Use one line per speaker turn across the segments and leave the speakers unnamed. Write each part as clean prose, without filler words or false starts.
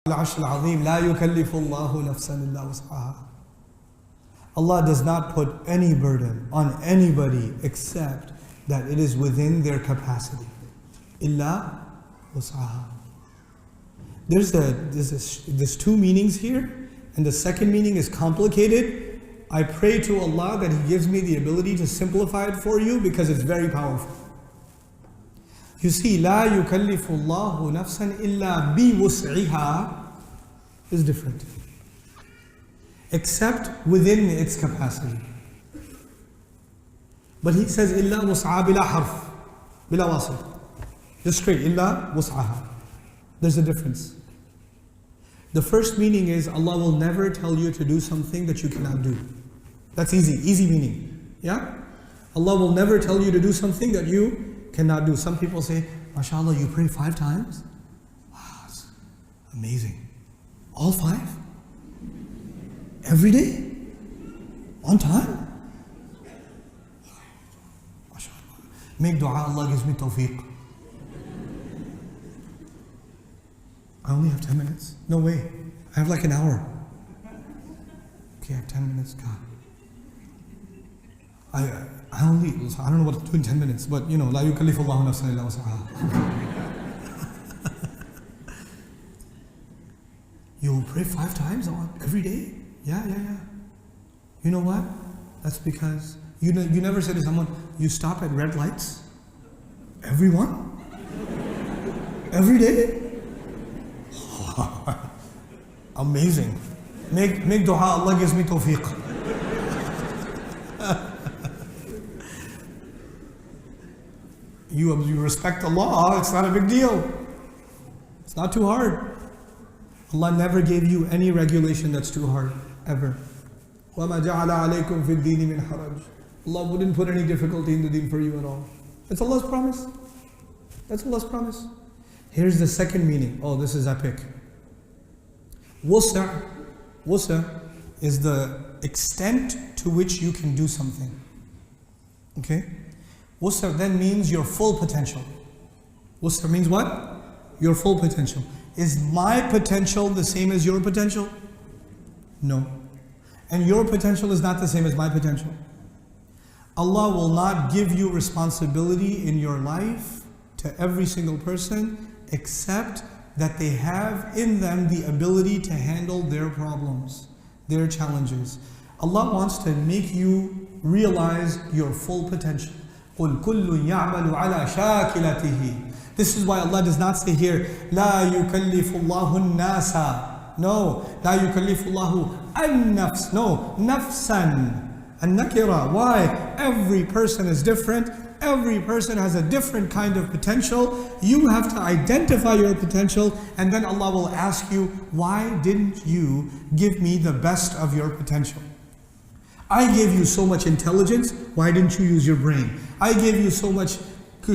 العرش العظيم لا يكلف الله نفسا إلا وسعها. Allah does not put any burden on anybody except that it is within their capacity. إلا وسعها. There's two meanings here, and the second meaning is complicated. I pray to Allah that He gives me the ability to simplify it for you because it's very powerful. You see, لا يكلف الله نفسا إلا بوسعها is different. Except within its capacity. But He says إلا وسعها بلا حرف بلا واصل. Just straight, إلا وسعها. There's a difference. The first meaning is Allah will never tell you to do something that you cannot do. That's easy meaning. Yeah? Allah will never tell you to do something that you cannot do. Some people say, MashaAllah, you pray 5 times? Wow, it's amazing. All 5? Every day? On time? MashaAllah. Make dua, Allah gives me tawfiq. I only have 10 minutes. No way. I have like an hour. Okay, I have 10 minutes. God. I don't know what to do in 10 minutes, but you know, لا يكلف الله نفسا إلا وسعها. You pray 5 times every day? Yeah. You know what? That's because you never say to someone, you stop at red lights? Everyone? Every day? Amazing. Make dua, Allah gives me tawfiq. You respect Allah, it's not a big deal. It's not too hard. Allah never gave you any regulation that's too hard, ever. وَمَا جَعَلَ عَلَيْكُمْ فِي الدِّينِ مِنْ حَرَجٍ. Allah wouldn't put any difficulty in the deen for you at all. That's Allah's promise. That's Allah's promise. Here's the second meaning. Oh, this is epic. Wusa is the extent to which you can do something. Okay? Wusa then means your full potential. Wusa means what? Your full potential. Is my potential the same as your potential? No. And your potential is not the same as my potential. Allah will not give you responsibility in your life to every single person except that they have in them the ability to handle their problems, their challenges. Allah wants to make you realize your full potential. قُلْ كُلٌّ يَعْمَلُ عَلَى شَاكِلَتِهِ. This is why Allah does not say here, لَا يُكَلِّفُ اللَّهُ النَّاسَ. No, لَا يُكَلِّفُ اللَّهُ النَّفْسَ. No, نَفْسًا. النَّكِرَةِ. Why? Every person is different. Every person has a different kind of potential. You have to identify your potential, and then Allah will ask you, why didn't you give me the best of your potential? I gave you so much intelligence, why didn't you use your brain? I gave you so much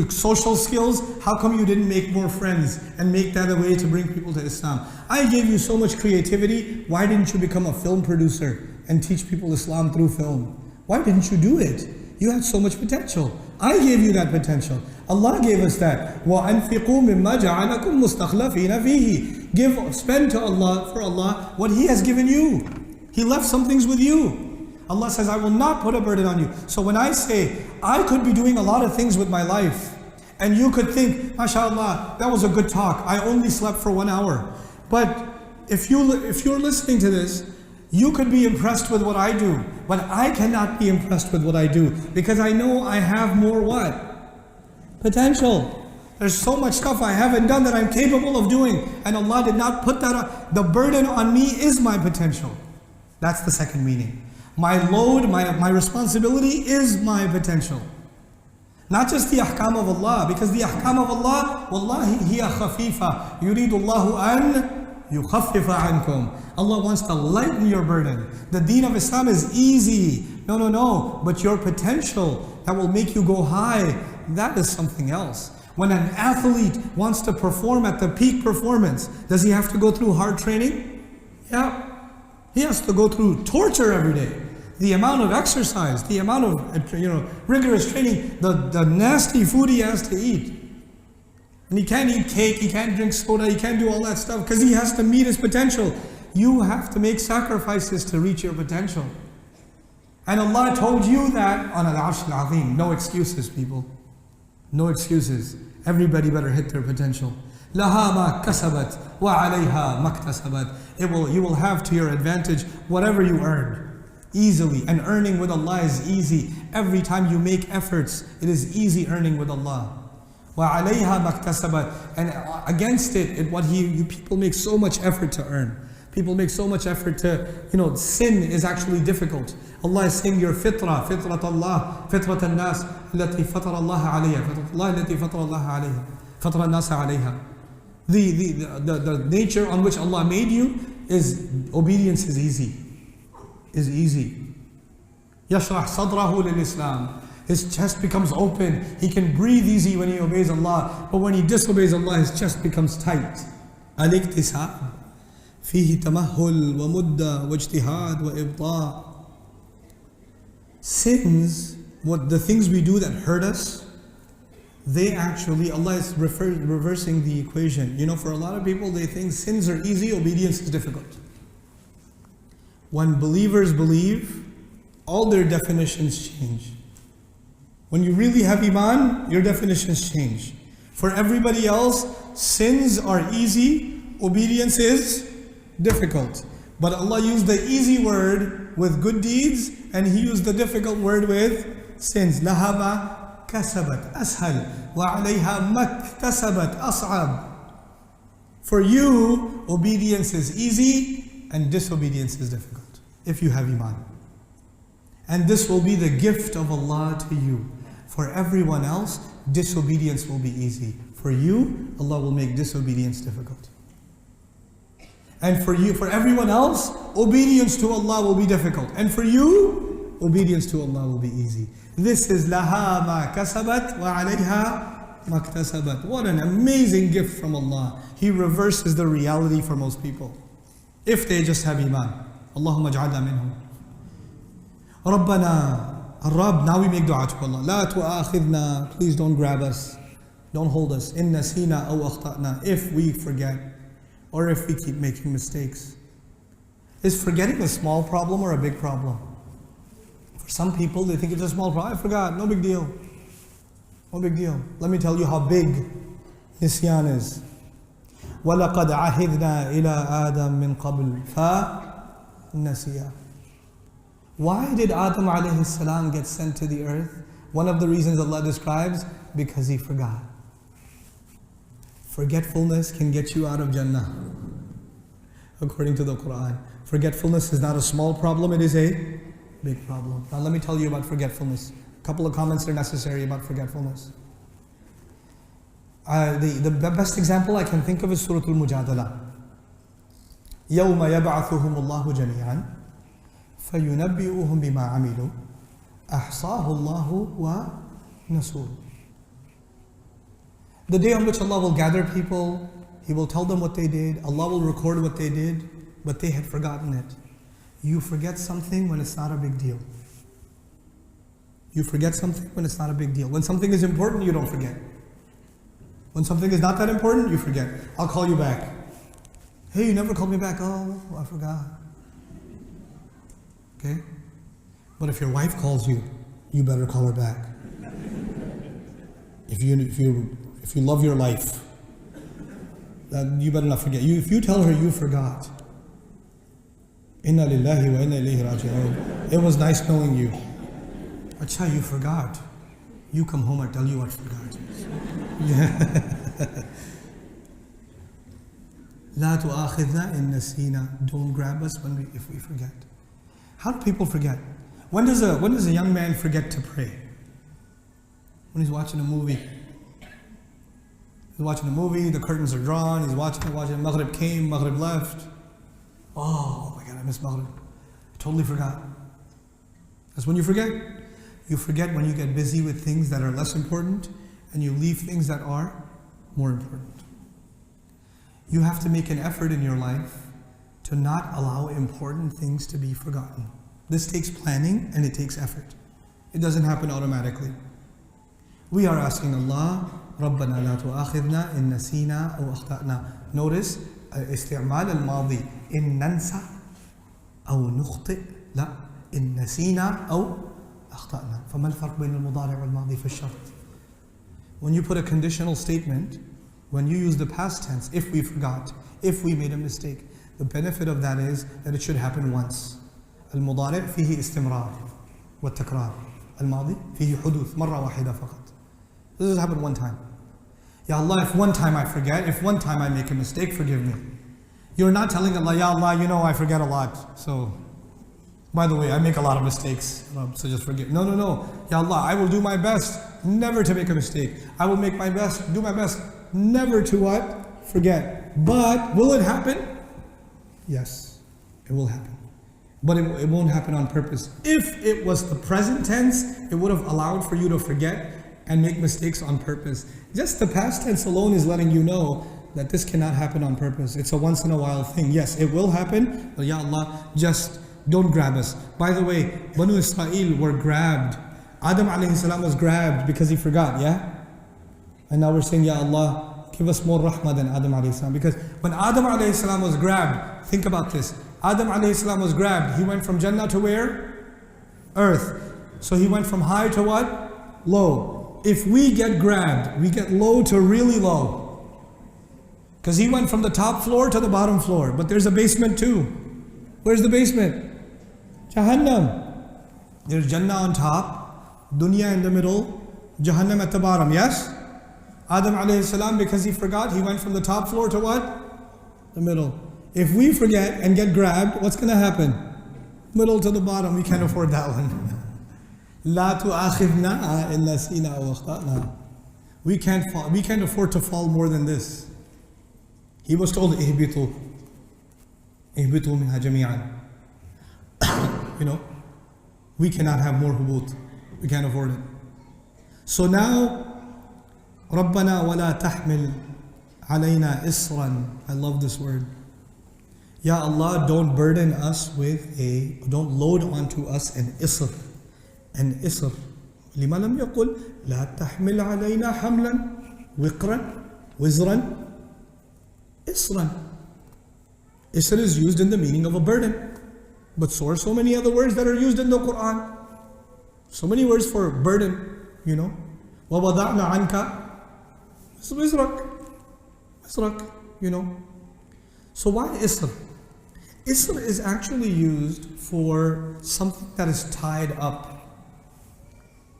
social skills, how come you didn't make more friends and make that a way to bring people to Islam? I gave you so much creativity, why didn't you become a film producer and teach people Islam through film? Why didn't you do it? You had so much potential. I gave you that potential. Allah gave us that. وَأَنْفِقُوا مِمَّا جَعَلَكُمْ مُسْتَخْلَفِينَ فِيهِ. Spend to Allah, for Allah, what He has given you. He left some things with you. Allah says, I will not put a burden on you. So when I say, I could be doing a lot of things with my life, and you could think, MashaAllah, that was a good talk. I only slept for 1 hour. But if you're listening to this, you could be impressed with what I do, but I cannot be impressed with what I do because I know I have more what? Potential. There's so much stuff I haven't done that I'm capable of doing, and Allah did not put that on. The burden on me is my potential. That's the second meaning. My load, my responsibility is my potential. Not just the ahkam of Allah, because the ahkam of Allah, wallahi hiya khafifa. Yuridu Allahu an yukhaffifa ankum. Allah wants to lighten your burden. The deen of Islam is easy. No. But your potential that will make you go high, that is something else. When an athlete wants to perform at the peak performance, does he have to go through hard training? Yeah. He has to go through torture every day. The amount of exercise, the amount of rigorous training, the nasty food he has to eat. And he can't eat cake, he can't drink soda, he can't do all that stuff because he has to meet his potential. You have to make sacrifices to reach your potential. And Allah told you that on Al-Arsh Al-Azim. No excuses, people. No excuses. Everybody better hit their potential. لَهَا مَا كَسَبَتْ وَعَلَيْهَا مَا اكْتَسَبَتْ. You will have to your advantage whatever you earned. Easily. And earning with Allah is easy. Every time you make efforts, it is easy earning with Allah. وَعَلَيْهَا مَا اكْتَسَبَتْ. And against it, people make so much effort to earn. People make so much effort to, sin is actually difficult. Allah is saying your fitrat Allah, fitrat al-nas, التي فطر الله عليها, fitrat Allah التي فطر الله عليها, فطر الناس عليها. The nature on which Allah made you is obedience is easy. Is easy. يشرح صدره للإسلام. His chest becomes open. He can breathe easy when he obeys Allah. But when he disobeys Allah, his chest becomes tight. الاكتساب فيه تمهل ومدة واجتهاد وإبطاء. Sins, the things we do that hurt us, they actually, Allah is reversing the equation. For a lot of people, they think sins are easy, obedience is difficult. When believers believe, all their definitions change. When you really have Iman, your definitions change. For everybody else, sins are easy, obedience is difficult. But Allah used the easy word with good deeds, and He used the difficult word with sins. لَهَا مَا كَسَبَتْ أَسْهَلْ وَعَلَيْهَا مَا اكْتَسَبَتْ أَصْعَبْ. For you, obedience is easy and disobedience is difficult, if you have Iman. And this will be the gift of Allah to you. For everyone else, disobedience will be easy. For you, Allah will make disobedience difficult. And for everyone else, obedience to Allah will be difficult. And for you, obedience to Allah will be easy. This is لَهَا مَا كَسَبَتْ وَعَلَيْهَا مَا اكْتَسَبَتْ. What an amazing gift from Allah. He reverses the reality for most people, if they just have Iman. Allahumma ja'alna minhum. Rabbana, Ar-Rabb, now we make dua to Allah. La tu'akhidna, please don't grab us. Don't hold us. In nasina aw akhta'na, if we forget, or if we keep making mistakes. Is forgetting a small problem or a big problem? For some people, they think it's a small problem. I forgot, no big deal. No big deal. Let me tell you how big nisyan is. وَلَقَدْ عَهِدْنَا إِلَىٰ آدَمْ مِنْ قَبْلِ فَنَسِيَا. Why did Adam alayhi salam get sent to the earth? One of the reasons Allah describes, because he forgot. Forgetfulness can get you out of Jannah, according to the Quran. Forgetfulness is not a small problem, it is a big problem. Now let me tell you about forgetfulness. A couple of comments are necessary about forgetfulness. The best example I can think of is Surah Al-Mujadala. يَوْمَ يَبْعَثُهُمُ اللَّهُ جَمِيعًا فَيُنَبِّئُهُم بِمَا عَمِلُوا أَحْصَاهُ اللَّهُ وَنَسُوهُ. The day on which Allah will gather people, He will tell them what they did, Allah will record what they did, but they had forgotten it. You forget something when it's not a big deal. You forget something when it's not a big deal. When something is important, you don't forget. When something is not that important, you forget. I'll call you back. Hey, you never called me back. Oh, I forgot. Okay? But if your wife calls you, you better call her back. If you love your life, you better not forget. If you tell her you forgot, Inna lillahi wa inna ilayhi raji'un. It was nice knowing you. Acha, you forgot. You come home, I tell you what forgot. La tu'akhidna in nasina. Don't grab us if we forget. How do people forget? When does a young man forget to pray? When he's watching a movie. He's watching a movie, the curtains are drawn, he's watching, Maghrib came, Maghrib left. Oh my God, I missed Maghrib. I totally forgot. That's when you forget. You forget when you get busy with things that are less important and you leave things that are more important. You have to make an effort in your life to not allow important things to be forgotten. This takes planning and it takes effort. It doesn't happen automatically. We are asking Allah ربنا لا تؤاخذنا إن نسينا أو أخطأنا. Notice استعمال الماضي إن ننسى أو نخطئ، لا إن نسينا أو أخطأنا. فما الفرق بين المضارع والماضي في الشرط؟ When you put a conditional statement, when you use the past tense, if we forgot, if we made a mistake, the benefit of that is that it should happen once. المضارع فيه استمرار والتكرار. الماضي فيه حدوث مرة واحدة فقط. This has happened one time. Ya Allah, if one time I forget, if one time I make a mistake, forgive me. You're not telling Allah, Ya Allah, you know I forget a lot. So, by the way, I make a lot of mistakes. So just forgive. No, no, no. Ya Allah, I will do my best never to make a mistake. I will make my best, do my best never to what? Forget. But will it happen? Yes, it will happen. But it won't happen on purpose. If it was the present tense, it would have allowed for you to forget and make mistakes on purpose. Just the past tense alone is letting you know that this cannot happen on purpose. It's a once in a while thing. Yes, it will happen, but Ya Allah, just don't grab us. By the way, Banu Israel were grabbed. Adam alayhi salam was grabbed because he forgot, yeah? And now we're saying, Ya Allah, give us more rahmah than Adam alayhi salam. Because when Adam alayhi salam was grabbed, think about this. Adam alayhi salam was grabbed. He went from Jannah to where? Earth. So he went from high to what? Low. If we get grabbed, we get low to really low. Because he went from the top floor to the bottom floor. But there's a basement too. Where's the basement? Jahannam. There's Jannah on top, Dunya in the middle, Jahannam at the bottom, yes? Adam alayhi salam, because he forgot, he went from the top floor to what? The middle. If we forget and get grabbed, what's going to happen? Middle to the bottom. We can't afford that one. لا تؤاخذنا إن نسينا أو أخطأنا. We can't afford to fall more than this. He was told, اهبطوا منها جميعا. You know, we cannot have more hubut. We can't afford it. So now, ربنا ولا تحمل علينا إصرا. I love this word. Ya Allah, don't burden us don't load onto us an isr. An isr. لما لم يقل لا تحمل علينا حملا وزرا إصرا. Isr is used in the meaning of a burden. But so are so many other words that are used in the Quran. So many words for burden, you know. وَوَضَعْنَا عَنْكَ وِزْرَكَ, you know. So why isr? Isr is actually used for something that is tied up.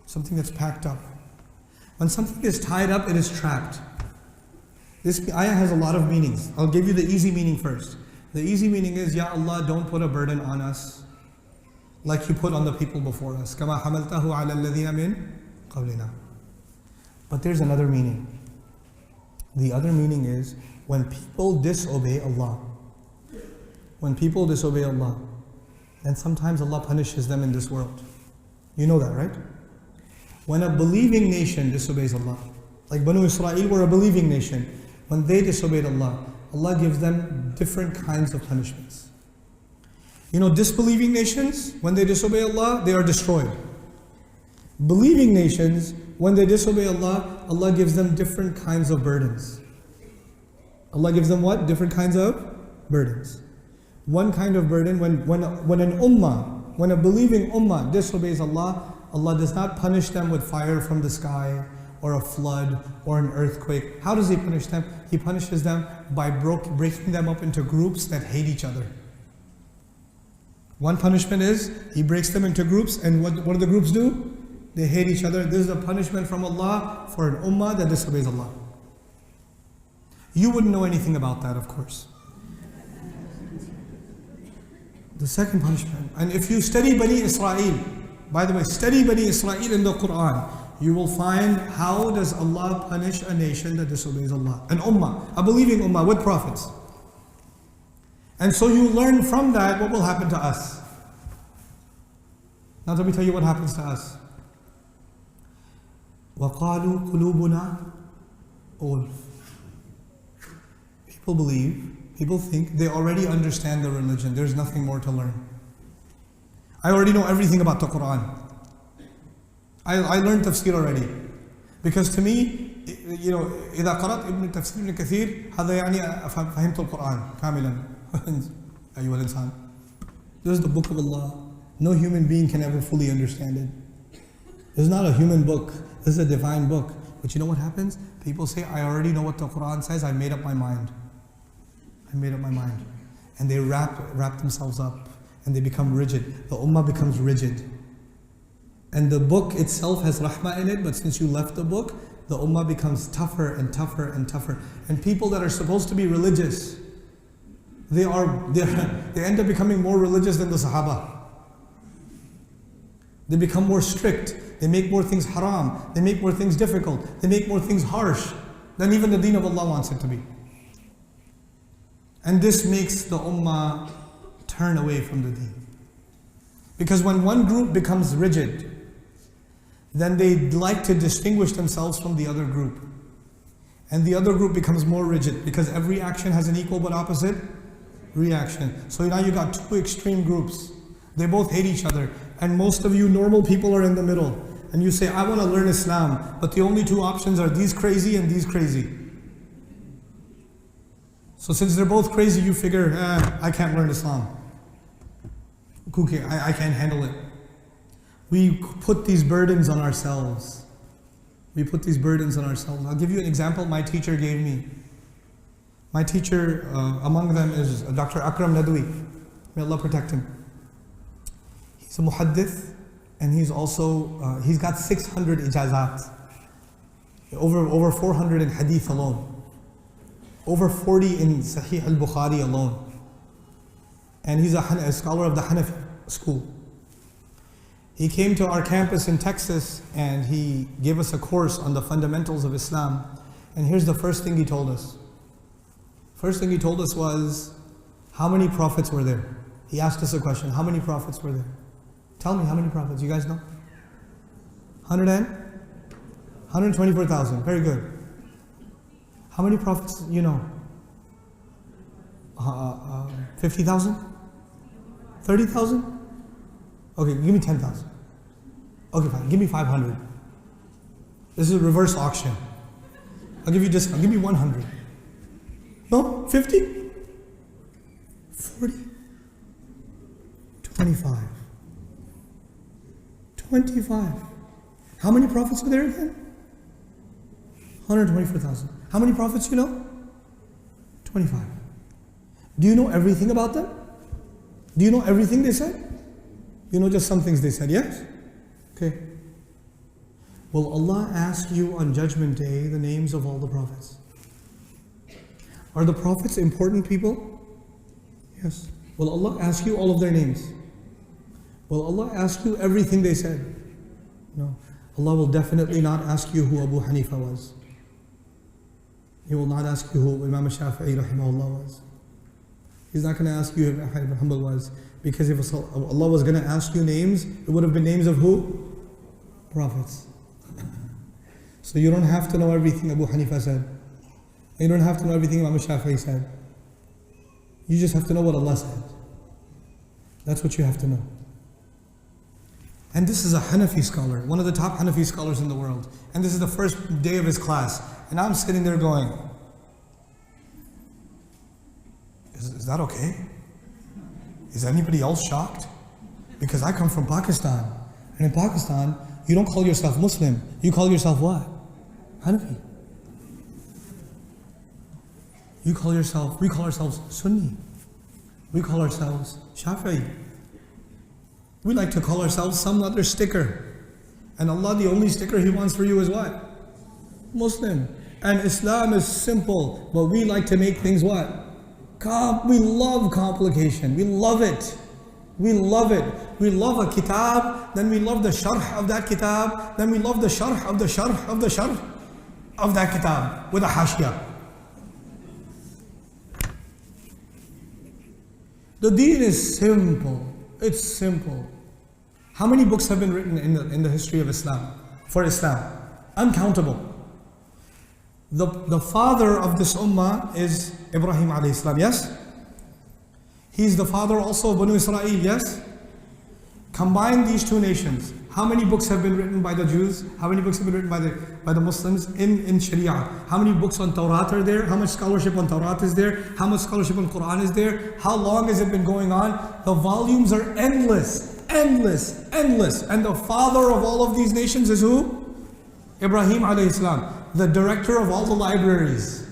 Something that's packed up. When something is tied up, it is trapped. This ayah has a lot of meanings. I'll give you the easy meaning first. The easy meaning is, Ya Allah, don't put a burden on us like you put on the people before us. كَمَا حَمَلْتَهُ عَلَى الَّذِينَ مِنْ قَبْلِنَا. But there's another meaning. The other meaning is, when people disobey Allah. When people disobey Allah, then sometimes Allah punishes them in this world. You know that, right? When a believing nation disobeys Allah, like Banu Israel were a believing nation, when they disobeyed Allah, Allah gives them different kinds of punishments. You know, disbelieving nations, when they disobey Allah, they are destroyed. Believing nations, when they disobey Allah, Allah gives them different kinds of burdens. Allah gives them what? Different kinds of burdens. One kind of burden, when an ummah, when a believing ummah disobeys Allah, Allah does not punish them with fire from the sky, or a flood, or an earthquake. How does He punish them? He punishes them by breaking them up into groups that hate each other. One punishment is, He breaks them into groups, and what do the groups do? They hate each other. This is a punishment from Allah for an ummah that disobeys Allah. You wouldn't know anything about that, of course. The second punishment, and if you study Bani Israel, by the way, study Bani Israel in the Quran, you will find how does Allah punish a nation that disobeys Allah. An ummah, a believing ummah with prophets. And so you learn from that what will happen to us. Now let me tell you what happens to us. وَقَالُوا قُلُوبُنَا غُلْفٌ. People believe, people think they already understand the religion. There's nothing more to learn. I already know everything about the Quran. I learned tafsir already. Because to me, you know, إذا قرأت ابن تفسير ابن كثير هذا يعني فهمت القرآن كاملا. أيها الإنسان. This is the book of Allah. No human being can ever fully understand it. This is not a human book. This is a divine book. But you know what happens? People say, I already know what the Quran says. I made up my mind. I made up my mind. And they wrap themselves up. And they become rigid. The ummah becomes rigid. And the book itself has rahmah in it, but since you left the book, the ummah becomes tougher and tougher and tougher. And people that are supposed to be religious, they end up becoming more religious than the Sahaba. They become more strict. They make more things haram. They make more things difficult. They make more things harsh than even the deen of Allah wants it to be. And this makes the ummah turn away from the deen. Because when one group becomes rigid, then they like to distinguish themselves from the other group. And the other group becomes more rigid because every action has an equal but opposite reaction. So now you got two extreme groups. They both hate each other. And most of you normal people are in the middle. And you say, I want to learn Islam, but the only two options are these crazy and these crazy. So since they're both crazy, you figure, I can't learn Islam. Okay, I can't handle it. We put these burdens on ourselves. We put these burdens on ourselves. I'll give you an example my teacher gave me. My teacher, among them is Dr. Akram Nadwi. May Allah protect him. He's a muhaddith, and he's also, he's got 600 ijazat. Over 400 in hadith alone. Over 40 in Sahih al-Bukhari alone. And he's a scholar of the Hanafi school. He came to our campus in Texas and he gave us a course on the fundamentals of Islam. And here's the first thing he told us. First thing he told us was, how many prophets were there? He asked us a question, how many prophets were there? Tell me, how many prophets? You guys know? 124,000. Very good. How many prophets you know? 50,000? 30,000? Okay, give me 10,000. Okay, fine. Give me 500. This is a reverse auction. I'll give you discount. Give me 100. No? 50? 40? 25. 25. How many prophets were there again? 124,000. How many prophets you know? 25. Do you know everything about them? Do you know everything they said? You know just some things they said, yes? Okay. Will Allah ask you on Judgment Day the names of all the prophets? Are the prophets important people? Yes. Will Allah ask you all of their names? Will Allah ask you everything they said? No. Allah will definitely not ask you who Abu Hanifa was. He will not ask you who Imam Shafi'i rahimahullah was. He's not going to ask you who Ahmad ibn Hanbal was. Because if Allah was going to ask you names, it would have been names of who? Prophets. So you don't have to know everything Abu Hanifa said. You don't have to know everything Imam Shafi'i said. You just have to know what Allah said. That's what you have to know. And this is a Hanafi scholar, one of the top Hanafi scholars in the world. And this is the first day of his class. And I'm sitting there going, is that okay? Is anybody else shocked? Because I come from Pakistan. And in Pakistan, you don't call yourself Muslim. You call yourself what? Hanafi. We call ourselves Sunni. We call ourselves Shafi'i. We like to call ourselves some other sticker. And Allah, the only sticker He wants for you is what? Muslim. And Islam is simple, but we like to make things what? We love complication. We love it. We love it. We love a kitab, then we love the sharh of that kitab, then we love the sharh of the sharh of the sharh of that kitab with a hashiyah. The deen is simple. It's simple. How many books have been written in the history of Islam? For Islam? Uncountable. The father of this ummah is Ibrahim alayhi salam, yes? He's the father also of Banu Israel, yes? Combine these two nations. How many books have been written by the Jews? How many books have been written by the Muslims in Sharia? How many books on Tawrat are there? How much scholarship on Tawrat is there? How much scholarship on Quran is there? How long has it been going on? The volumes are endless, endless, endless. And the father of all of these nations is who? Ibrahim alayhi salam. The director of all the libraries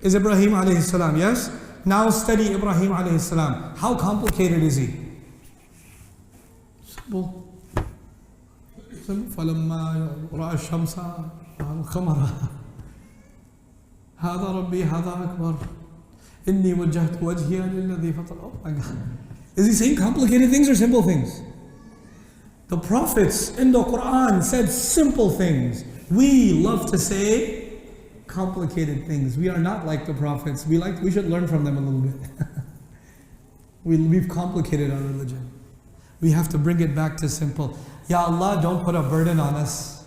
is Ibrahim alayhi salam, yes? Now study Ibrahim alayhi salam. How complicated is he? Simple. فلما رأى الشمس والقمر هذا ربي هذا أكبر إني وجهت وجهي للذي فطر. Oh my God. Is he saying complicated things or simple things? The prophets in the Quran said simple things. We love to say complicated things. We are not like the prophets. We should learn from them a little bit. We've complicated our religion. We have to bring it back to simple. Ya Allah, don't put a burden on us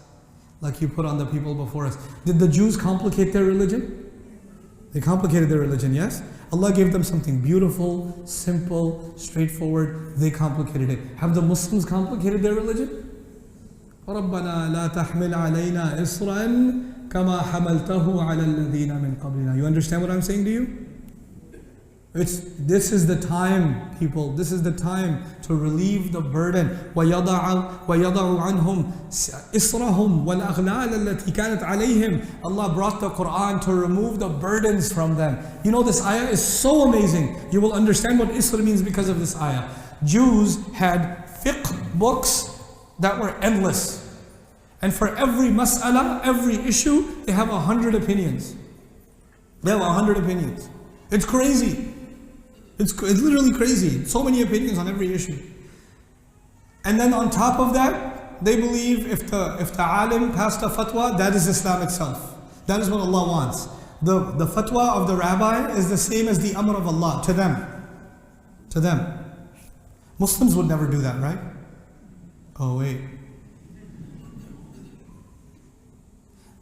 like you put on the people before us. Did the Jews complicate their religion? They complicated their religion, yes? Allah gave them something beautiful, simple, straightforward. They complicated it. Have the Muslims complicated their religion? رَبَّنَا لَا تَحْمِلْ عَلَيْنَا إِصْرًا كَمَا حَمَلْتَهُ عَلَى الَّذِينَ مِنْ قَبْلِنَا. You understand what I'm saying to you? This is the time, people. This is the time to relieve the burden. وَيَضَعُ عَنْهُمْ إِصْرَهُمْ وَالْأَغْلَالَ الَّتِي كَانَتْ عَلَيْهِمْ. Allah brought the Quran to remove the burdens from them. You know, this ayah is so amazing. You will understand what Isra means because of this ayah. Jews had fiqh books that were endless. And for every mas'ala, every issue, they have 100 opinions. They have 100 opinions. It's crazy. It's literally crazy. So many opinions on every issue. And then on top of that, they believe if the alim passed a fatwa, that is Islam itself. That is what Allah wants. The fatwa of the rabbi is the same as the amr of Allah to them. To them. Muslims would never do that, right? Oh wait.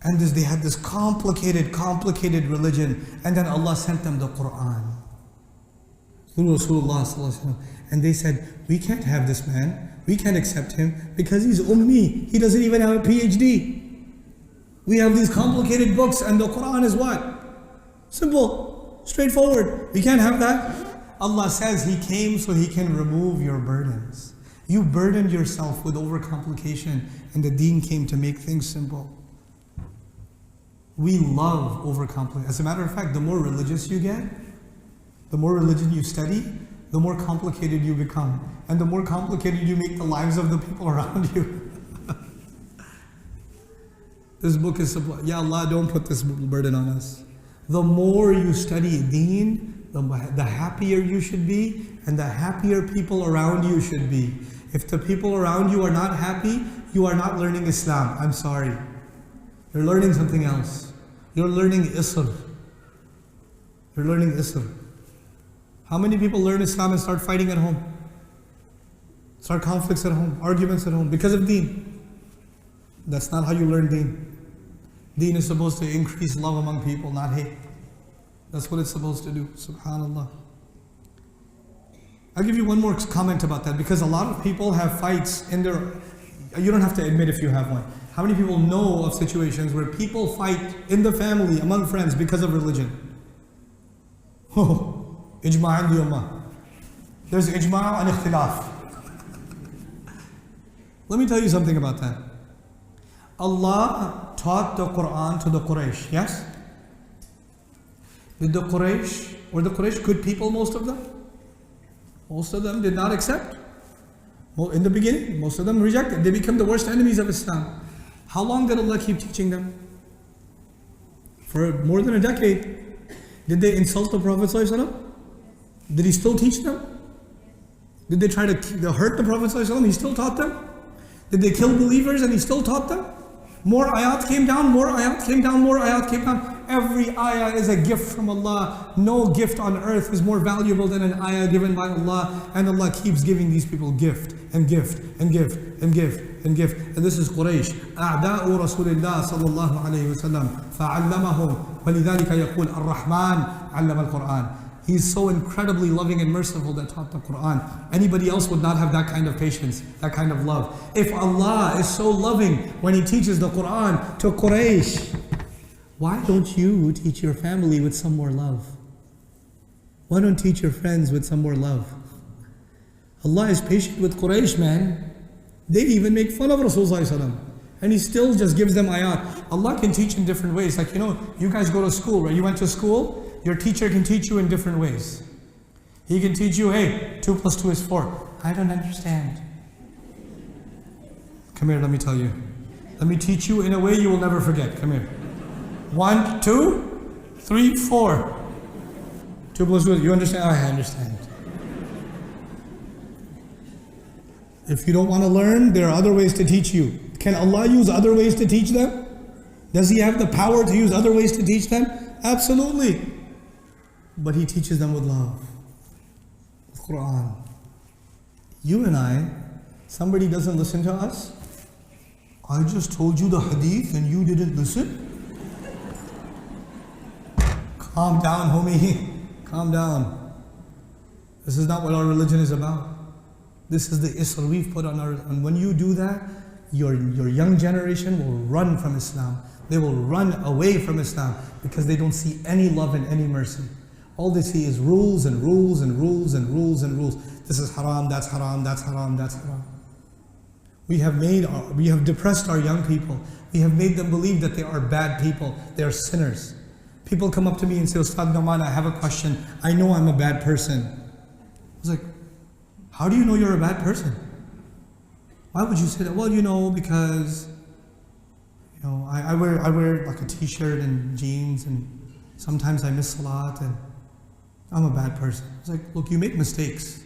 And they had this complicated religion. And then Allah sent them the Quran. Through Rasulullah. And they said, we can't have this man. We can't accept him because he's ummi. He doesn't even have a PhD. We have these complicated books and the Quran is what? Simple, straightforward. We can't have that. Allah says He came so He can remove your burdens. You burdened yourself with overcomplication and the deen came to make things simple. We love overcomplication. As a matter of fact, the more religious you get, the more religion you study, the more complicated you become. And the more complicated you make the lives of the people around you. This book is simple. Ya Allah, don't put this burden on us. The more you study deen, the happier you should be, and the happier people around you should be. If the people around you are not happy, you are not learning Islam. I'm sorry. You're learning something else. You're learning Isr. You're learning Isr. How many people learn Islam and start fighting at home? Start conflicts at home, arguments at home because of deen. That's not how you learn deen. Deen is supposed to increase love among people, not hate. That's what it's supposed to do. Subhanallah. I'll give you one more comment about that because a lot of people have fights in their... You don't have to admit if you have one. How many people know of situations where people fight in the family, among friends because of religion? Oh. Ijma' the ummah. There's ijma' and ikhtilaf. Let me tell you something about that. Allah taught the Quran to the Quraysh, yes? Were the Quraysh good people, most of them? Most of them did not accept. In the beginning, most of them rejected. They became the worst enemies of Islam. How long did Allah keep teaching them? For more than a decade. Did they insult the Prophet ﷺ? Did he still teach them? Did they try to hurt the Prophet ﷺ? He still taught them? Did they kill believers and he still taught them? More ayat came down, more ayat came down, more ayat came down. Every ayah is a gift from Allah. No gift on earth is more valuable than an ayah given by Allah. And Allah keeps giving these people gift and gift and gift and gift and gift. And this is Quraysh. أعداء رسول الله صلى الله عليه وسلم فعلمهم ولذلك يقول الرحمن علم القرآن. He's so incredibly loving and merciful that taught the Quran. Anybody else would not have that kind of patience, that kind of love. If Allah is so loving when He teaches the Quran to Quraysh, why don't you teach your family with some more love? Why don't teach your friends with some more love? Allah is patient with Quraysh, man. They even make fun of Rasulullah, and He still just gives them ayat. Allah can teach in different ways. Like, you guys go to school, right? You went to school, your teacher can teach you in different ways. He can teach you, hey, 2 + 2 is 4. I don't understand. Come here, let me tell you. Let me teach you in a way you will never forget. Come here. 1, 2, 3, 4. 2 + 2, you understand? I understand. If you don't want to learn, there are other ways to teach you. Can Allah use other ways to teach them? Does He have the power to use other ways to teach them? Absolutely. But He teaches them with love, with Quran. You and I, somebody doesn't listen to us. I just told you the hadith and you didn't listen? Calm down, homie. Calm down. This is not what our religion is about. This is the isr we've put on our, and when you do that, your young generation will run from Islam. They will run away from Islam because they don't see any love and any mercy. All they see is rules and rules and rules and rules and rules. This is haram, that's haram, that's haram, that's haram. We have depressed our young people. We have made them believe that they are bad people, they are sinners. People come up to me and say, Ustad Nauman, I have a question. I know I'm a bad person. I was like, how do you know you're a bad person? Why would you say that? Well, because I wear like a t-shirt and jeans, and sometimes I miss salat, and I'm a bad person. It's like, look, you make mistakes.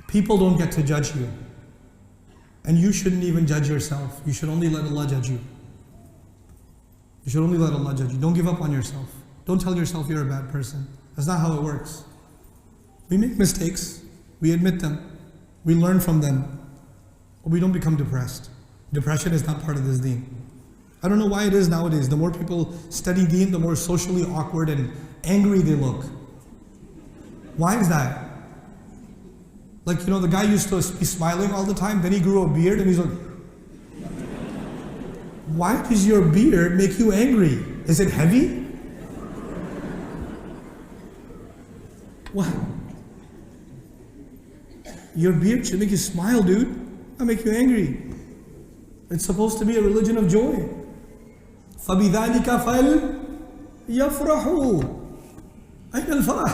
People don't get to judge you. And you shouldn't even judge yourself. You should only let Allah judge you. You should only let Allah judge you. Don't give up on yourself. Don't tell yourself you're a bad person. That's not how it works. We make mistakes. We admit them. We learn from them. But we don't become depressed. Depression is not part of this deen. I don't know why it is nowadays. The more people study deen, the more socially awkward and angry they look. Why is that? Like, the guy used to be smiling all the time, then he grew a beard and he's like, why does your beard make you angry? Is it heavy? What? Your beard should make you smile, dude, not make you angry. It's supposed to be a religion of joy. فَبِذَلِكَ فَلْيَفْرَحُوا أَيْنَ الْفَرَحِ.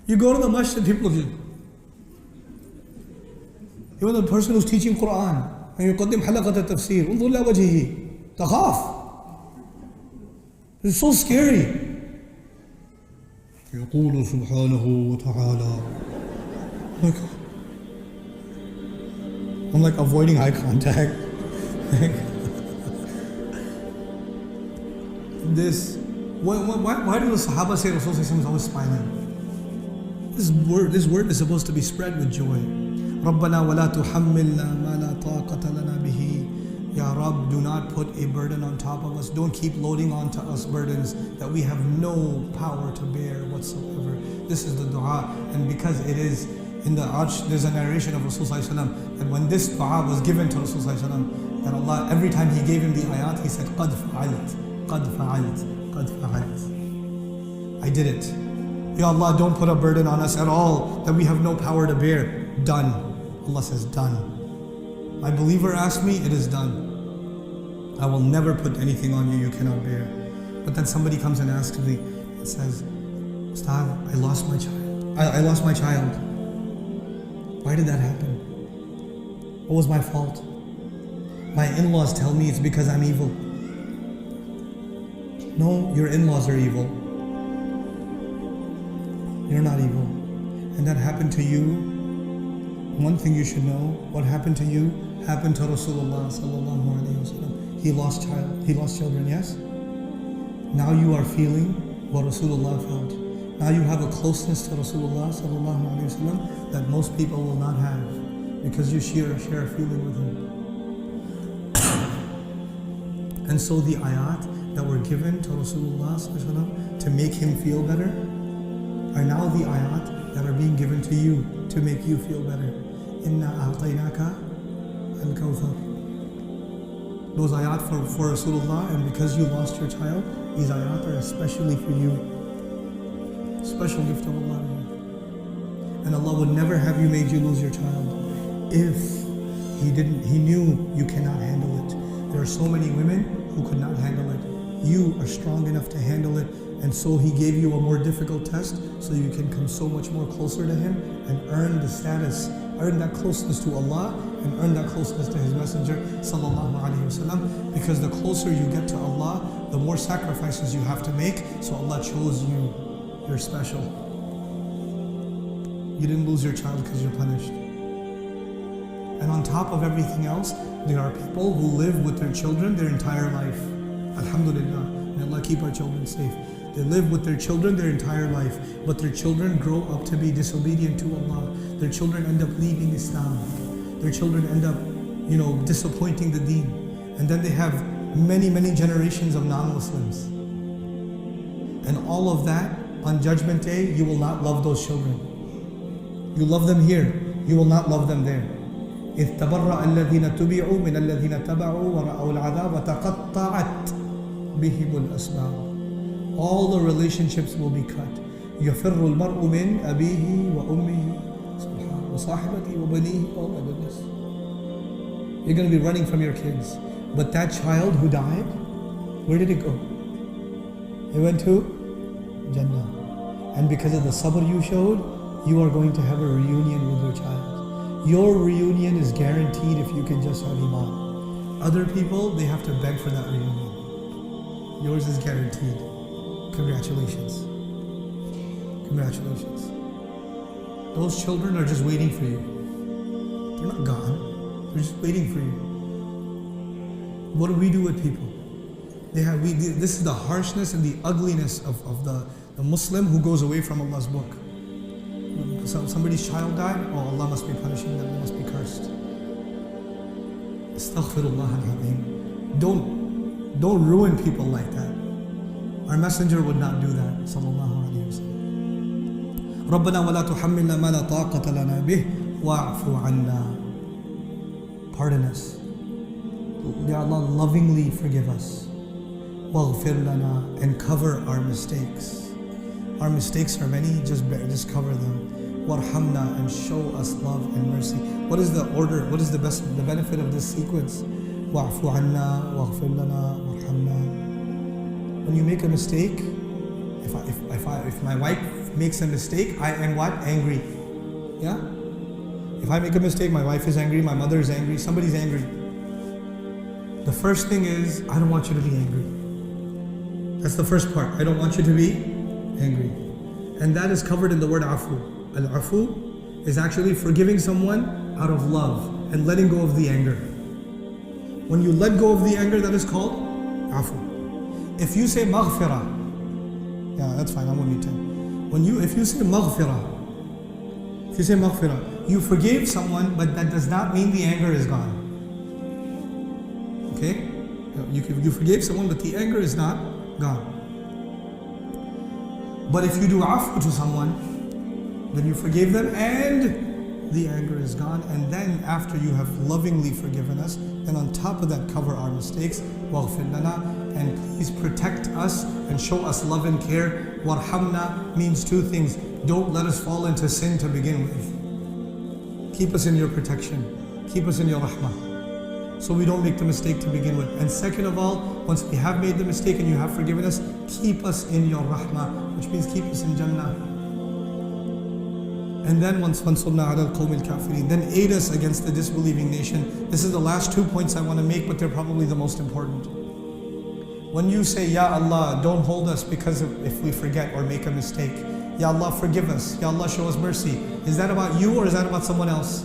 You go to the masjid, people look at you. You're the person who's teaching Quran. And يقدم حلقة التفسير انظر إلى وجهه تخاف. It's so scary. يقول سبحانه وتعالى. I'm like avoiding eye contact. Why do the Sahaba say Rasul is always smiling? This word is supposed to be spread with joy. رَبَّنَا وَلَا تُحَمِّلْنَا مَا لَا طَاقَةَ لَنَا بِهِ. Ya Rabb, do not put a burden on top of us. Don't keep loading onto us burdens that we have no power to bear whatsoever. This is the dua, and because it is in the Arsh, there's a narration of Rasulullah that when this dua was given to Rasulullah, that Allah, every time He gave him the ayat, He said, قَدْ فَعَلْتْ قَدْ فَعَلْتْ قَدْ فَعَلْتْ. I did it. Ya Allah, don't put a burden on us at all that we have no power to bear. Done. Allah says, done. My believer asked me, it is done. I will never put anything on you you cannot bear. But then somebody comes and asks me and says, Ustad, I lost my child. I lost my child. Why did that happen? What was my fault? My in-laws tell me it's because I'm evil. No, your in-laws are evil. You're not evil. And that happened to you. One thing you should know, what happened to you happened to Rasulullah sallallahu alaihi wasallam. He lost children, yes? Now you are feeling what Rasulullah felt. Now you have a closeness to Rasulullah sallallahu alaihi wasallam that most people will not have, because you share a feeling with him. And so the ayat that were given to Rasulullah ﷺ to make him feel better are now the ayat that are being given to you to make you feel better. Inna a'tainaka al-kawthar. Those ayat for Rasulullah, and because you lost your child, these ayat are especially for you. Special gift of Allah to you. And Allah would never have you made you lose your child if He knew you cannot handle it. There are so many women who could not handle it. You are strong enough to handle it, and so He gave you a more difficult test so you can come so much more closer to Him and earn the status, earn that closeness to Allah and earn that closeness to His Messenger sallallahu alaihi wasallam. Because the closer you get to Allah, the more sacrifices you have to make. So Allah chose you. You're special. You didn't lose your child because you're punished. And on top of everything else, there are people who live with their children their entire life. Alhamdulillah. May Allah keep our children safe. They live with their children their entire life, but their children grow up to be disobedient to Allah. Their children end up leaving Islam. Their children end up, disappointing the deen. And then they have many, many generations of non-Muslims. And all of that, on Judgment Day, you will not love those children. You love them here, you will not love them there. إِذْ تَبَرَّأَ الَّذِينَ تُبِعُوا مِنَ الَّذِينَ تَبَعُوا وَرَأَوُا الْعَذَابَ وَتَقَطَّعَتْ بِهِمُ الْأَسْبَابُ. All the relationships will be cut. يَفِرُّ الْمَرْءُ مِنْ أَبِيهِ وَأُمِّهِ وَصَاحِبَتِهِ وَبَنِيهِ. Oh my goodness. You're going to be running from your kids. But that child who died, where did it go? It went to Jannah. And because of the sabr you showed, you are going to have a reunion with your child. Your reunion is guaranteed if you can just have iman. Other people, they have to beg for that reunion. Yours is guaranteed. Congratulations. Congratulations. Those children are just waiting for you. They're not gone. They're just waiting for you. What do we do with people? This is the harshness and the ugliness of the Muslim who goes away from Allah's book. So somebody's child died, oh, Allah must be punishing them, they must be cursed. Astaghfirullah al-Azim. Don't ruin people like that. Our Messenger would not do that, sallallahu alayhi wa sallam. رَبَّنَا وَلَا تُحَمِّلْنَا مَا لَا طَاقَةَ لَنَا بِهِ وَاعْفُ عَنَّا. Pardon us. Ya Allah, lovingly forgive us. وَاغْفِرْ لَنَا. And cover our mistakes. Our mistakes are many, just cover them. وَارْحَمْنَا. And show us love and mercy. What is the order? What is the benefit of this sequence? وَاعْفُ عَنَّا وَاغْفِرْ لَنَا وَارْحَمْنَا. When you make a mistake, if my wife makes a mistake, I am what? Angry. Yeah? If I make a mistake, my wife is angry, my mother is angry, somebody's angry. The first thing is, I don't want you to be angry. That's the first part. I don't want you to be angry. And that is covered in the word afu. Al-afu is actually forgiving someone out of love and letting go of the anger. When you let go of the anger, that is called afu. If you say maghfirah, yeah, that's fine, I'm on me too. If you say maghfirah, you forgave someone, but that does not mean the anger is gone. Okay? You forgave someone, but the anger is not gone. But if you do afu to someone, then you forgave them and the anger is gone. And then after you have lovingly forgiven us, then on top of that, cover our mistakes. وَاغْفِرْ لَنَا. And please protect us and show us love and care. وَارْحَمْنَا means two things. Don't let us fall into sin to begin with. Keep us in your protection. Keep us in your rahmah, so we don't make the mistake to begin with. And second of all, once we have made the mistake and you have forgiven us, keep us in your rahmah, which means keep us in Jannah. And then once فَانْصُرْنَا عَلَى الْقَوْمِ الْكَافِرِينَ, then aid us against the disbelieving nation. This is the last 2 points I want to make, but they're probably the most important. When you say, Ya Allah, don't hold us because if we forget or make a mistake. Ya Allah, forgive us. Ya Allah, show us mercy. Is that about you or is that about someone else?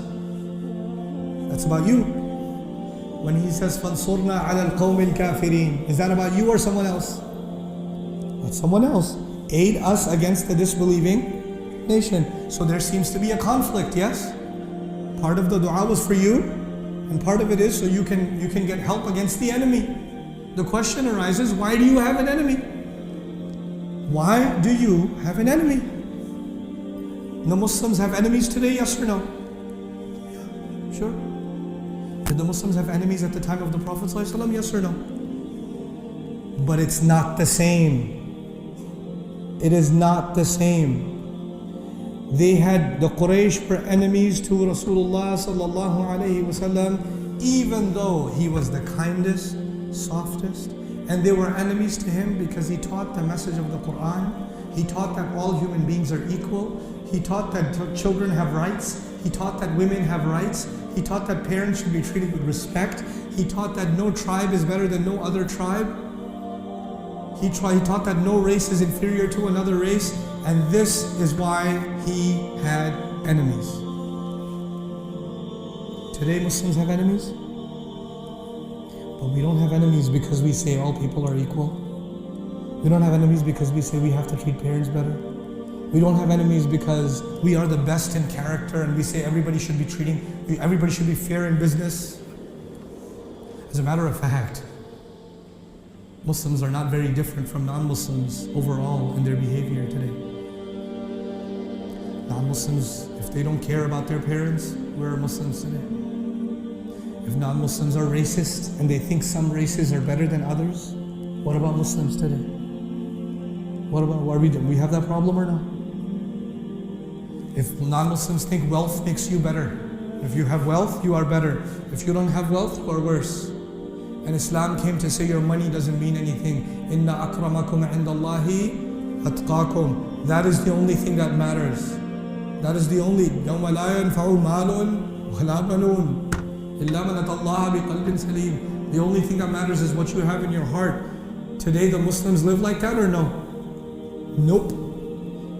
That's about you. When he says, فَانْصُرْنَا عَلَى الْقَوْمِ الْكَافِرِينَ, is that about you or someone else? That's someone else. Aid us against the disbelieving nation. So there seems to be a conflict, yes? Part of the dua was for you, and part of it is so you can get help against the enemy. the question arises, why do you have an enemy? Why do you have an enemy? The Muslims have enemies today, yes or no? Yeah, sure. Did the Muslims have enemies at the time of the Prophet ﷺ? Yes or no? But it's not the same. It is not the same. They had, the Quraysh were enemies to Rasulullah sallallahu alaihi wasallam, even though he was the kindest, softest, and they were enemies to him because he taught the message of the Quran. He taught that all human beings are equal. He taught that children have rights. He taught that women have rights. He taught that parents should be treated with respect. He taught that no tribe is better than no other tribe. He taught that no race is inferior to another race, and this is why he had enemies. Today Muslims have enemies, but we don't have enemies because we say all people are equal. We don't have enemies because we say we have to treat parents better. We don't have enemies because we are the best in character and we say everybody should be fair in business. As a matter of fact, Muslims are not very different from non-Muslims overall in their behavior today. Non-Muslims, if they don't care about their parents, where are Muslims today? If non-Muslims are racist and they think some races are better than others, what about Muslims today? What we have that problem or not? If non-Muslims think wealth makes you better, if you have wealth, you are better. If you don't have wealth, you are worse. And Islam came to say your money doesn't mean anything. Inna akramakum indallahi atqakum. That is the only thing that matters. That is the only. يَوْمَ لَا يَنْفَعُ مَالٌ وَلَا بَنُونَ إِلَّا مَنْ أَتَى اللَّهَ بِقَلْبٍ سَلِيمٍ. The only thing that matters is what you have in your heart. Today the Muslims live like that or no? Nope.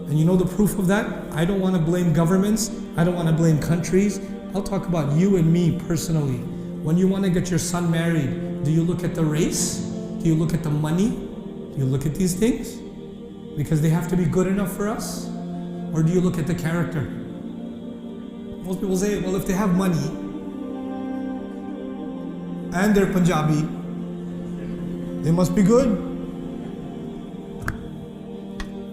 And you know the proof of that? I don't want to blame governments. I don't want to blame countries. I'll talk about you and me personally. When you want to get your son married, do you look at the race? Do you look at the money? Do you look at these things? Because they have to be good enough for us? Or do you look at the character? Most people say, well, if they have money and they're Punjabi, they must be good.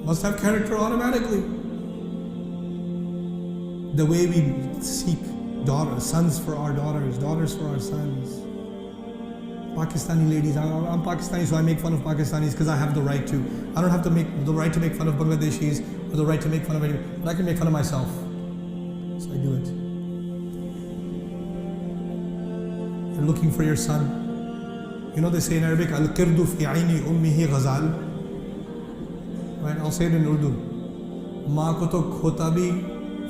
Must have character automatically. The way we seek sons for our daughters, daughters for our sons. Pakistani ladies, I'm Pakistani, so I make fun of Pakistanis because I have the right to. I don't have to make the right to make fun of Bangladeshis or the right to make fun of anyone, but I can make fun of myself. So I do it. You're looking for your son. You know they say in Arabic, Al-Qirdu fi aini ummihi ghazal. Right? I'll say it in Urdu. Maa ko to khota bhi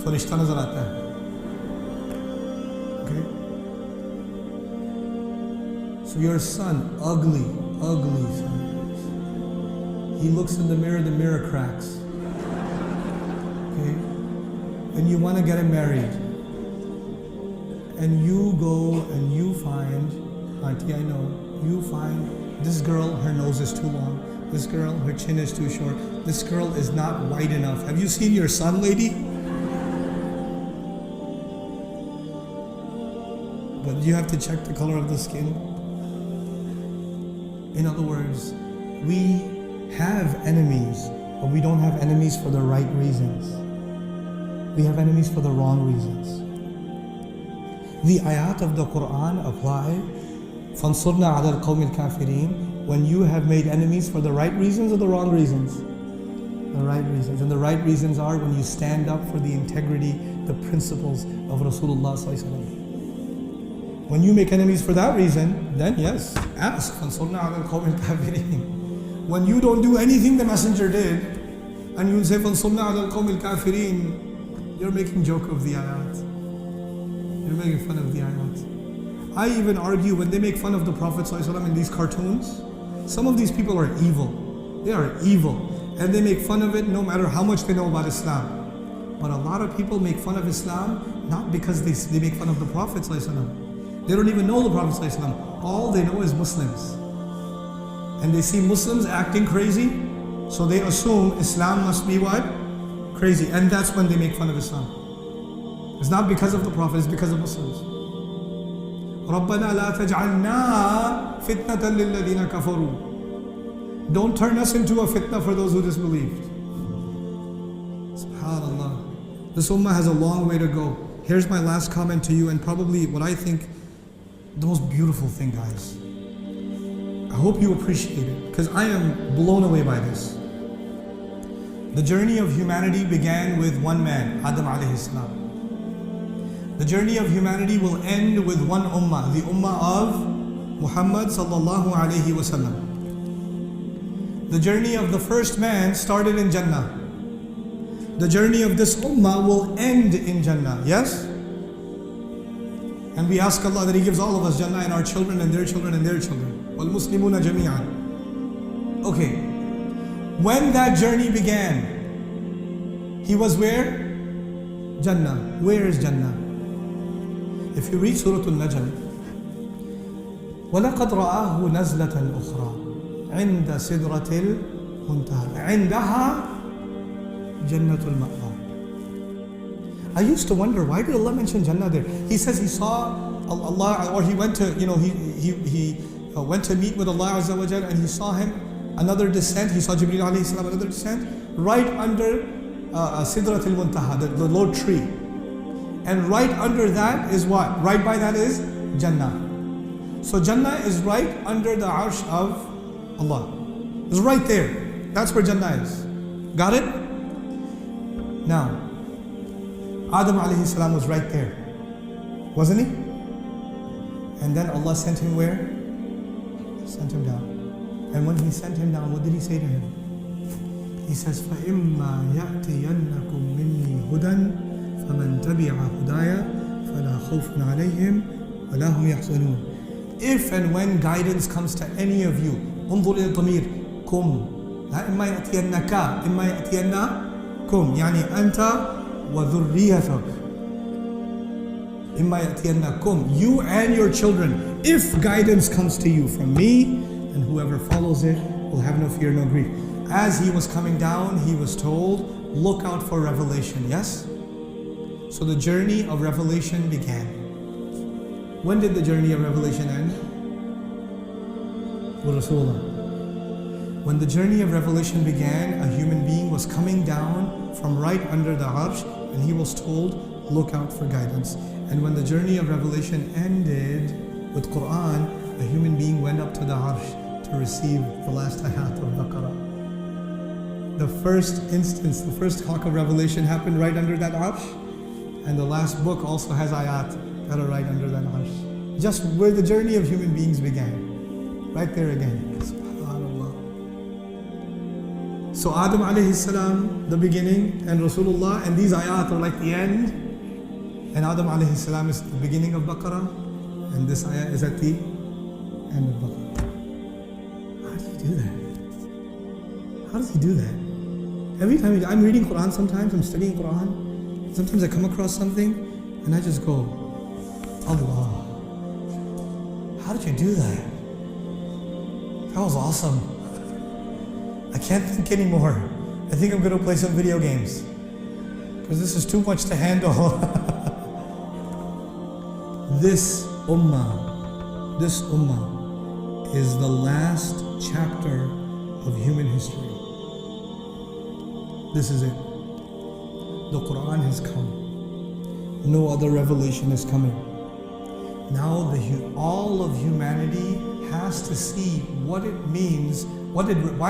farishta nazar aata hai. Okay? So your son, ugly son. He looks in the mirror cracks. Okay? And you want to get him married. And you go and you find, Auntie, I know, you find this girl, her nose is too long. This girl, her chin is too short. This girl is not white enough. Have you seen your son, lady? But you have to check the color of the skin. In other words, we have enemies, but we don't have enemies for the right reasons. We have enemies for the wrong reasons. The ayat of the Quran apply, فَانْصُرْنَا عَلَى الْقَوْمِ الْكَافِرِينَ, when you have made enemies for the right reasons or the wrong reasons? The right reasons. And the right reasons are when you stand up for the integrity, the principles of Rasulullah sallallahu alaihi wasallam. When you make enemies for that reason, then yes, ask. فَانْصُرْنَا عَلَى الْقَوْمِ الْكَافِرِينَ. When you don't do anything the messenger did, and you say فَانْصُرْنَا عَلَى الْقَوْمِ الْكَافِرِينَ, you're making joke of the ayat. You're making fun of the ayat. I even argue when they make fun of the Prophet ﷺ in these cartoons, some of these people are evil. They are evil. And they make fun of it no matter how much they know about Islam. But a lot of people make fun of Islam not because they make fun of the Prophet ﷺ. They don't even know the Prophet ﷺ. All they know is Muslims. And they see Muslims acting crazy, so they assume Islam must be what? Crazy. And that's when they make fun of Islam. It's not because of the Prophet, it's because of Muslims. رَبَّنَا لَا تَجْعَلْنَا فِتْنَةً لِلَّذِينَ كَفَرُوا. Don't turn us into a fitna for those who disbelieved. SubhanAllah. This ummah has a long way to go. Here's my last comment to you, and probably what I think the most beautiful thing, guys. I hope you appreciate it, because I am blown away by this. The journey of humanity began with one man, Adam alayhi salam. The journey of humanity will end with one ummah, the ummah of Muhammad sallallahu alayhi wasallam. The journey of the first man started in Jannah. The journey of this ummah will end in Jannah, yes? And we ask Allah that He gives all of us Jannah and our children and their children and their children. وَالْمُسْلِمُونَ جَمِيعًا. Okay. When that journey began, he was where? Jannah. Where is Jannah? If you read Surah Al-Najm, وَلَقَدْ رَآهُ نَزْلَةً أُخْرَى عِنْدَ سِدْرَةِ الْمُنْتَهَى عِنْدَهَا جَنَّةُ الْمَأْوَى. I used to wonder, why did Allah mention Jannah there? He says he saw Allah, or he went to, he went to meet with Allah Azza wa Jal, and he saw him, another descent, he saw Jibreel alayhi salam, another descent, right under Sidrat al-Muntaha, the low tree. And right under that is what? Right by that is Jannah. So Jannah is right under the arsh of Allah. It's right there. That's where Jannah is. Got it? Now, Adam alayhi salam was right there, wasn't he? And then Allah sent him where? Sent him down. And when He sent him down, what did He say to him? He says, فَإِمَّا يَأْتِيَنَّكُم مِّنِّي هُدًى فَمَنْ تَبِعَ هُدَايَ فَلَا خَوْفٌ عَلَيْهِمْ وَلَا هُمْ يَحْزَنُونَ. If and when guidance comes to any of you, انظر إلى الضمير كم. إما يأتينك إما يأتينكم يعني أنت وذريتك. إما يأتينكم, you and your children. If guidance comes to you from me, and whoever follows it will have no fear, no grief. As he was coming down, he was told, look out for revelation, yes? So the journey of revelation began. When did the journey of revelation end? With Rasulullah. When the journey of revelation began, a human being was coming down from right under the arsh, and he was told, look out for guidance. And when the journey of revelation ended with Quran, a human being went up to the arsh to receive the last ayat of Baqarah. The first instance, the first talk of revelation happened right under that arsh, and the last book also has ayat that are right under that arsh. Just where the journey of human beings began. Right there again. SubhanAllah. So Adam alayhi salam, the beginning, and Rasulullah, and these ayat are like the end. And Adam alayhi salam is the beginning of Baqarah, and this ayah is at the end of Baqarah. How do you do that? How does he do that? Every time I'm reading Quran, sometimes I'm studying Quran, sometimes I come across something and I just go, Allah, how did you do that? That was awesome. I can't think anymore. I think I'm going to play some video games because this is too much to handle. This ummah is the last chapter of human history. This is it. The Quran has come. No other revelation is coming. Now all of humanity has to see what it means. Why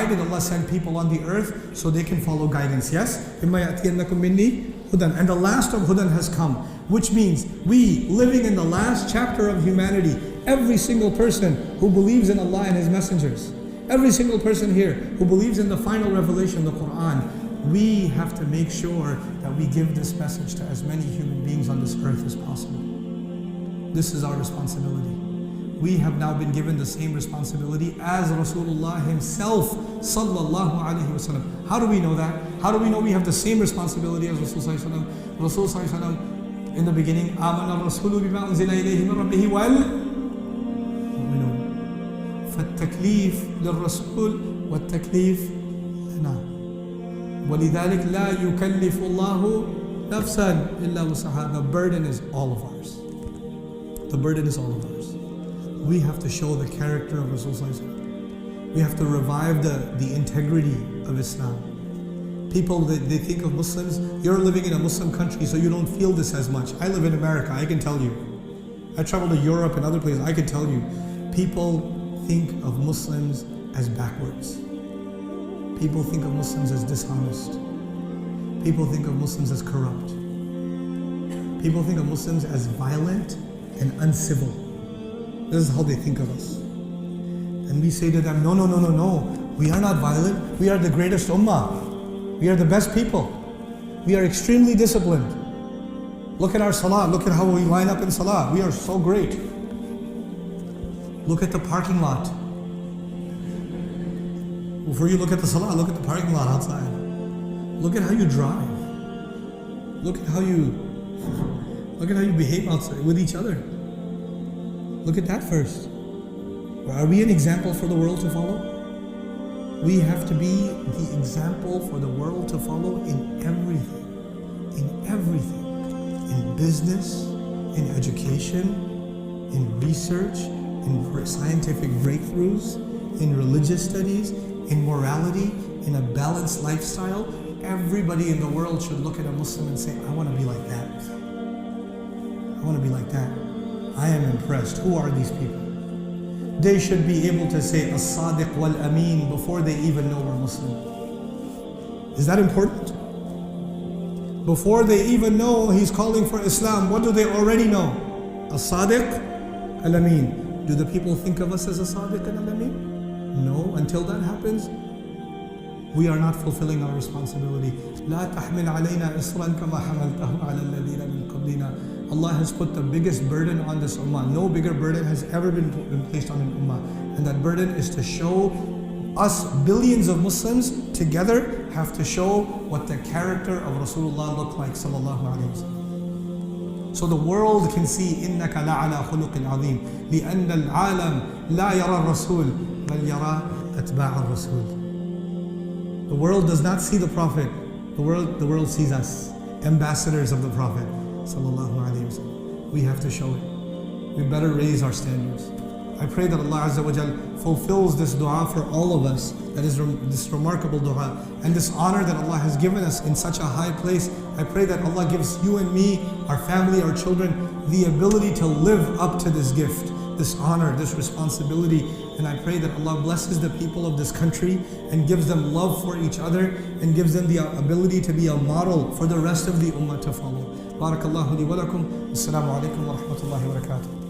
did Allah send people on the earth? So they can follow guidance, yes? And the last of Hudan has come, which means we, living in the last chapter of humanity, every single person who believes in Allah and His messengers, every single person here who believes in the final revelation, the Quran, we have to make sure that we give this message to as many human beings on this earth as possible. This is our responsibility. We have now been given the same responsibility as Rasulullah himself, sallallahu alaihi wasallam. How do we know that? How do we know we have the same responsibility as Rasulullah sallallahu alaihi wasallam? Rasulullah sallallahu alaihi wasallam in the beginning, آمن الرسول بما أنزل إليه من ربه والمؤمنون. فالتكليف للرسول والتكليف لنا. ولذلك لا يكلف الله نفسا إلا وسعها. The burden is all of ours. The burden is all of ours. We have to show the character of Rasulullah. We have to revive the integrity of Islam. People, they think of Muslims, you're living in a Muslim country so you don't feel this as much. I live in America, I can tell you. I travel to Europe and other places, I can tell you. People think of Muslims as backwards. People think of Muslims as dishonest. People think of Muslims as corrupt. People think of Muslims as violent and uncivil. This is how they think of us. And we say to them, no. We are not violent. We are the greatest ummah. We are the best people. We are extremely disciplined. Look at our salah. Look at how we line up in salah. We are so great. Look at the parking lot. Before you look at the salah, look at the parking lot outside. Look at how you drive. Look at how you behave outside with each other. Look at that first. Are we an example for the world to follow? We have to be the example for the world to follow in everything. In everything. In business, in education, in research, in scientific breakthroughs, in religious studies, in morality, in a balanced lifestyle. Everybody in the world should look at a Muslim and say, I want to be like that. I want to be like that. I am impressed. Who are these people? They should be able to say as-sadiq wal-ameen before they even know we're Muslim. Is that important? Before they even know he's calling for Islam, what do they already know? As-sadiq al-ameen. Do the people think of us as a sadiq and al-ameen? No. Until that happens, we are not fulfilling our responsibility. لا تحمل علينا إصرا كما حملته على الذين من قبلنا. Allah has put the biggest burden on this ummah. No bigger burden has ever been placed on an ummah. And that burden is to show us, billions of Muslims together, have to show what the character of Rasulullah looked like, sallallahu alayhi wa sallam. So the world can see إِنَّكَ لَعَلَى خُلُقٍ عَظِيمٍ لِأَنَّ الْعَالَمِ لَا يَرَى الرَّسُولِ بَلْ يَرَى أَتْبَاعَ الرَّسُولِ. The world does not see the Prophet. The world sees us, ambassadors of the Prophet, sallallahu alayhi wa sallam. We have to show it. We better raise our standards. I pray that Allah Azza wa Jal fulfills this dua for all of us, that is this remarkable dua, and this honor that Allah has given us in such a high place. I pray that Allah gives you and me, our family, our children, the ability to live up to this gift, this honor, this responsibility. And I pray that Allah blesses the people of this country and gives them love for each other and gives them the ability to be a model for the rest of the ummah to follow. Barakallahu li wa lakum. Assalamu alaikum wa rahmatullahi wa barakatuh.